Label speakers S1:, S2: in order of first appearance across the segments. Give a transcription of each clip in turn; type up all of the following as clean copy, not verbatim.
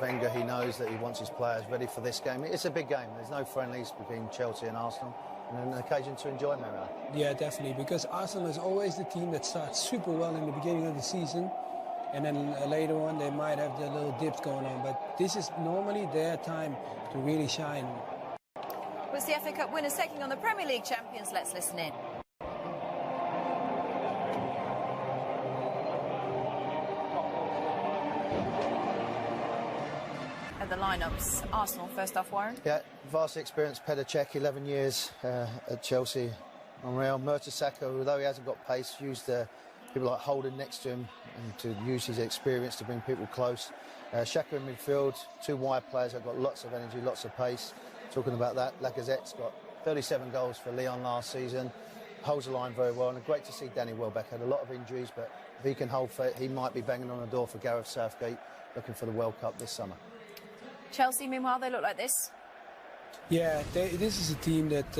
S1: Wenger, he knows that he wants his players ready for this game. It's a big game. There's no friendlies between Chelsea and Arsenal, and an occasion to enjoy, Mario.
S2: Yeah, definitely, because Arsenal is always the team that starts super well in the beginning of the season, and then later on they might have the little dips going on. But this is normally their time to really shine.
S3: With the FA Cup winners taking on the Premier League champions, let's listen in. The lineups. Arsenal first off, Warren.
S1: Yeah, vast experience. Petr Cech, 11 years at Chelsea. On Real, Mertesacker, although he hasn't got pace, used people like Holden next to him and to use his experience to bring people close. Xhaka in midfield, two wide players that got lots of energy, lots of pace. Talking about that, Lacazette's got 37 goals for Lyon last season. Holds the line very well, and great to see Danny Welbeck. Had a lot of injuries, but if he can hold fit, he might be banging on the door for Gareth Southgate, looking for the World Cup this summer.
S3: Chelsea, meanwhile, they look like this.
S2: Yeah, this is a team that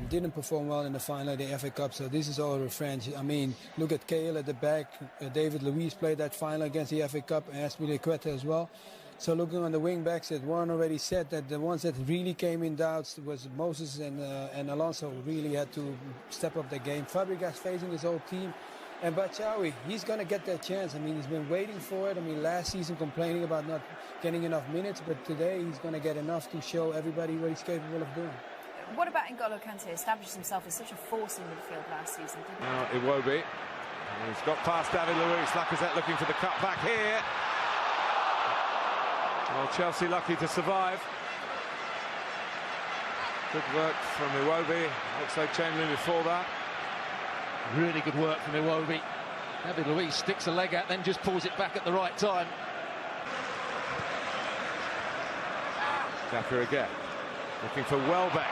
S2: didn't perform well in the final of the FA Cup, so this is all revenge. I mean, look at Cahill at the back. David Luiz played that final against the FA Cup, and Azpilicueta as well. So looking on the wing backs, that Warren already said that the ones that really came in doubts was Moses and Alonso really had to step up their game. Fabregas facing his whole team. And Batshuayi, he's going to get that chance. I mean, he's been waiting for it. I mean, last season complaining about not getting enough minutes, but today he's going to get enough to show everybody what he's capable of doing.
S3: What about N'Golo Kante? Established himself as such a force in midfield last season, didn't he?
S4: Now Iwobi. He's got past David Luiz. Lacazette looking for the cut back here. Well, Chelsea lucky to survive. Good work from Iwobi. Oxlade-Chamberlain before that.
S5: Really good work from Iwobi. David Luiz sticks a leg out, then just pulls it back at the right time.
S4: Xhaka again, looking for Welbeck.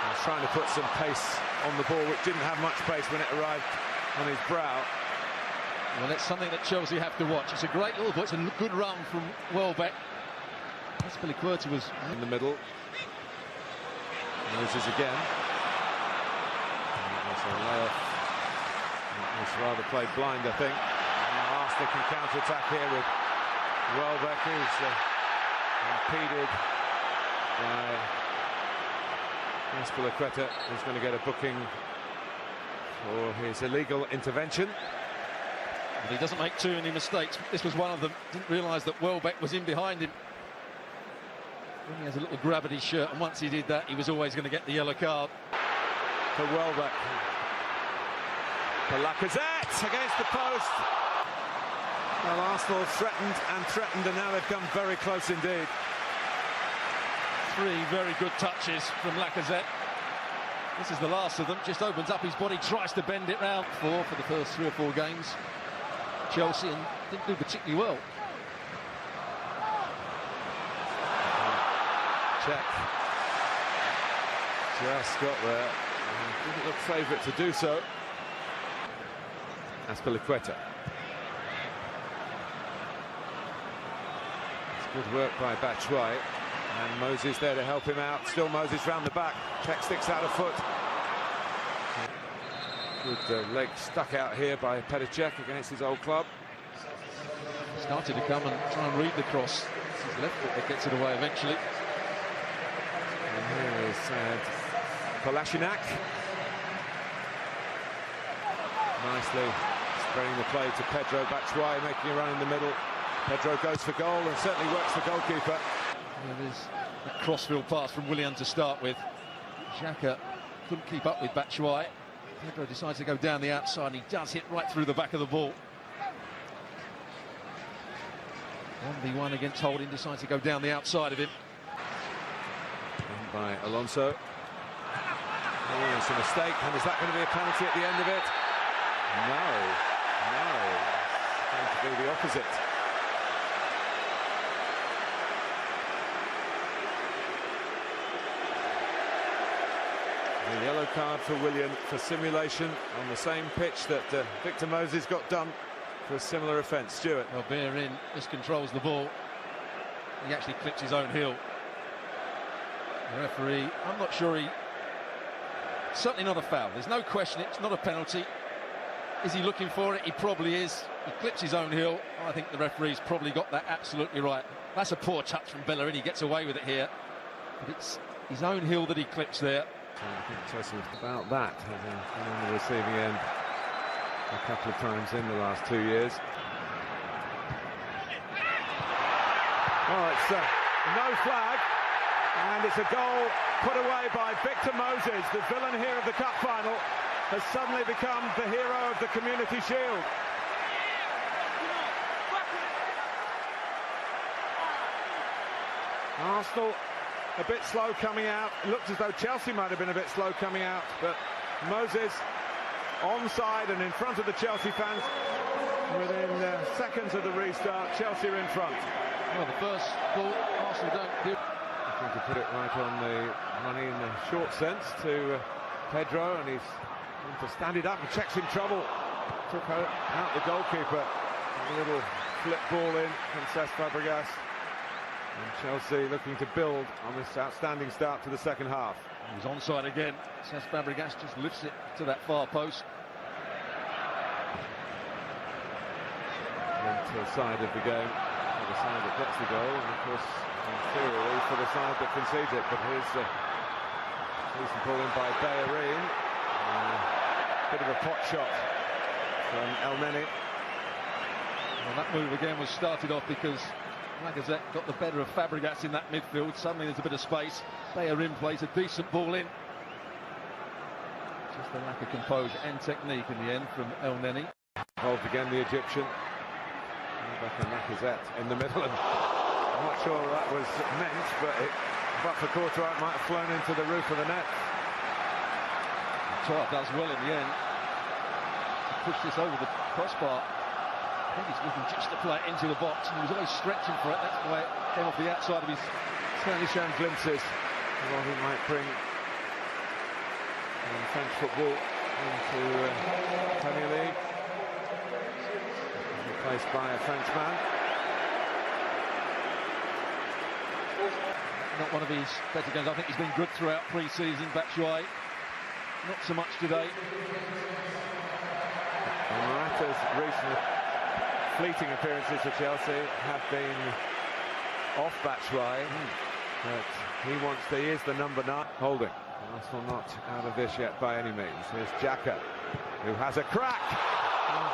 S4: He's trying to put some pace on the ball, which didn't have much pace when it arrived on his brow.
S5: Well, it's something that Chelsea have to watch. It's a great little ball. It's a good run from Welbeck. Azpilicueta was
S4: in the middle. Moses again. It was a layoff. It was rather played blind, I think. And Arsenal can counter-attack here with Welbeck, who's impeded by Azpilicueta, who's going to get a booking for his illegal intervention.
S5: But he doesn't make too many mistakes. This was one of them. Didn't realise that Welbeck was in behind him. He has a little grab at his shirt, and once he did that, he was always going to get the yellow card.
S4: For Welbeck. For Lacazette against the post. Well, Arsenal threatened, and now they've come very close indeed.
S5: Three very good touches from Lacazette. This is the last of them. Just opens up his body, tries to bend it round. For the first 3 or 4 games. Chelsea, and didn't do particularly well.
S4: Cech just got there. Didn't look favourite to do so. Azpilicueta. It's good work by Batshuayi. And Moses there to help him out. Still Moses round the back. Cech sticks out a foot. Good leg stuck out here by Petr Cech against his old club.
S5: Started to come and try and read the cross. It's his left foot that gets it away eventually.
S4: And here is Kolasinac. Nicely spreading the play to Pedro. Batshuayi making a run in the middle. Pedro goes for goal and certainly works the goalkeeper.
S5: There's a crossfield pass from Willian to start with. Xhaka couldn't keep up with Batshuayi. Pedro decides to go down the outside, and he does hit right through the back of the ball. 1v1 against Holding, decides to go down the outside of him.
S4: And by Alonso. Oh, it's a mistake, and is that going to be a penalty at the end of it? No. It's going to be the opposite. A yellow card for Willian for simulation on the same pitch that Victor Moses got done for a similar offence. Stuart.
S5: Well, Bellerin miscontrols the ball. He actually clips his own heel. The referee, I'm not sure he... Certainly not a foul. There's no question it's not a penalty. Is he looking for it? He probably is. He clips his own heel. I think the referee's probably got that absolutely right. That's a poor touch from Bellerin. He gets away with it here. But it's his own heel that he clips there.
S4: I think Chelsea about that, having been on the receiving end a couple of times in the last 2 years. Oh, it's no flag, and it's a goal put away by Victor Moses, the villain here of the cup final, has suddenly become the hero of the Community Shield. Arsenal a bit slow coming out. It looked as though Chelsea might have been a bit slow coming out, but Moses onside and in front of the Chelsea fans. Within seconds of the restart, Chelsea are in front.
S5: Well, the first ball, Arsenal don't do.
S4: Looking to put it right on the money in the short sense to Pedro, and he's going to stand it up and checks in trouble. Took out the goalkeeper. A little flip ball in from Cesc Fabregas. And Chelsea looking to build on this outstanding start to the second half.
S5: He's onside again. Cesc Fabregas just lifts it to that far post.
S4: To the side of the game, for the side that gets the goal, and of course, in theory, for the side that concedes it. But here's a decent ball in by Bellerin. Bit of a pot shot from Elneny.
S5: Well, that move again was started off because Lacazette got the better of Fabregas in that midfield. Suddenly there's a bit of space. Bellerin plays a decent ball in. Just a lack of composure and technique in the end from Elneny.
S4: Involved again, the Egyptian. Back on Lacazette in the middle, and I'm not sure that was meant, but for Courtois it might have flown into the roof of the net.
S5: Courtois does well in the end to push this over the crossbar. I think he's looking just to play it into the box, and he was always stretching for it. That's why it came off the outside of his.
S4: Certainly shown glimpses of what he might bring in French football into Premier League. Replaced by a Frenchman.
S5: Not one of his better games. I think he's been good throughout pre-season, Batshuayi. Not so much today.
S4: And Morata's recent fleeting appearances for Chelsea have been off Batshuayi. But he is the number 9 holding. Arsenal not out of this yet by any means. Here's Xhaka, who has a crack.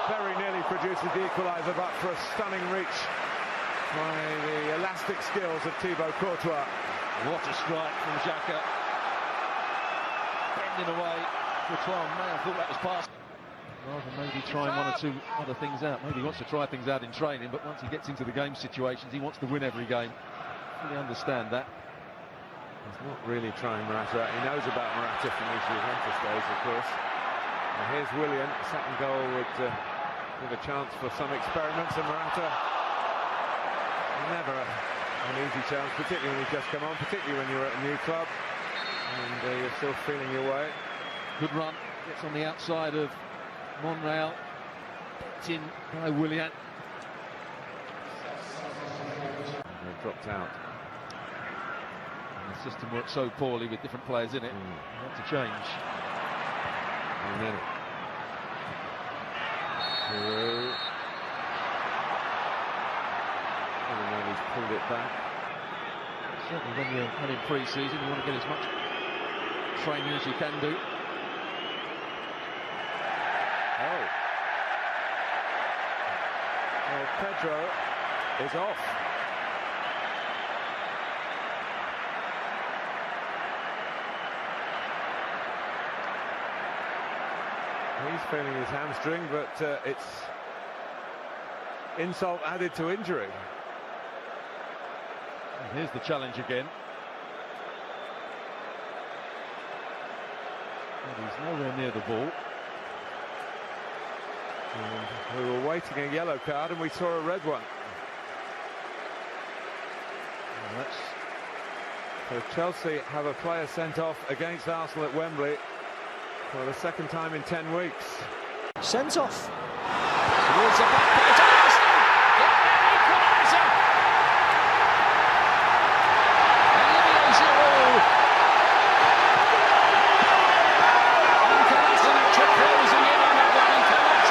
S4: Very nearly produces the equaliser, but for a stunning reach by the elastic skills of Thibaut Courtois.
S5: What a strike from Xhaka. Bending away. Courtois may have thought that was past. Rather maybe trying one or two other things out. Maybe he wants to try things out in training, but once he gets into the game situations, he wants to win every game. Fully understand that.
S4: He's not really trying Morata out. He knows about Morata from his Juventus days, of course. And here's Willian. The second goal would give a chance for some experiments, and Morata never an easy chance, particularly when you've just come on, particularly when you're at a new club and you're still feeling your way.
S5: Good run, gets on the outside of Monreal, picked in by Willian.
S4: They're dropped out.
S5: And the system works so poorly with different players in it. You have to change.
S4: And then through. And then he's pulled it back.
S5: Certainly when you're running pre-season, you want to get as much training as you can do.
S4: Oh. Well, Pedro is off. He's feeling his hamstring, but it's insult added to injury.
S5: And here's the challenge again. And he's nowhere near the ball.
S4: And we were waiting a yellow card and we saw a red one. So Chelsea have a player sent off against Arsenal at Wembley for the second time in 10 weeks.
S6: Sent off.
S5: Towards the back post of Arsenal. Equaliser. Olivier Giroud. And Kolasinac closing in on that one. He cannot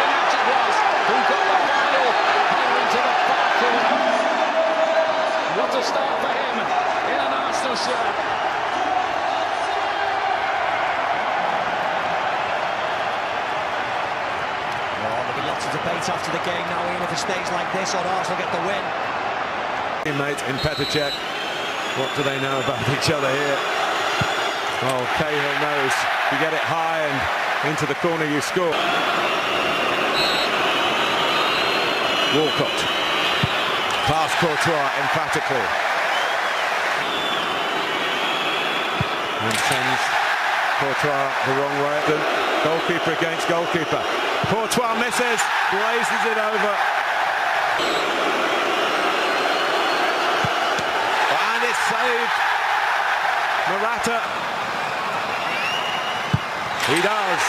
S5: for him in an Arsenal shirt.
S6: There'll be lots of debate after the game now, Ian, if it stays like this or Arsenal get the win.
S4: Teammate in Petr Cech. What do they know about each other here? Oh, Cahill knows. You get it high and into the corner, you score. Walcott. Past Courtois emphatically. And sends Courtois the wrong way. The goalkeeper against goalkeeper. Courtois misses, blazes it over. And it's saved. Morata. He does.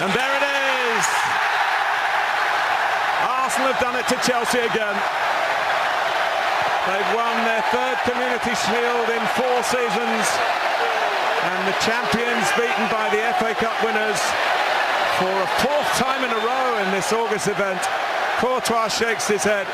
S4: And there it is. Arsenal have done it to Chelsea again. They've won their third Community Shield in 4 seasons. And the champions beaten by the FA Cup winners for a 4th time in a row in this August event. Courtois shakes his head.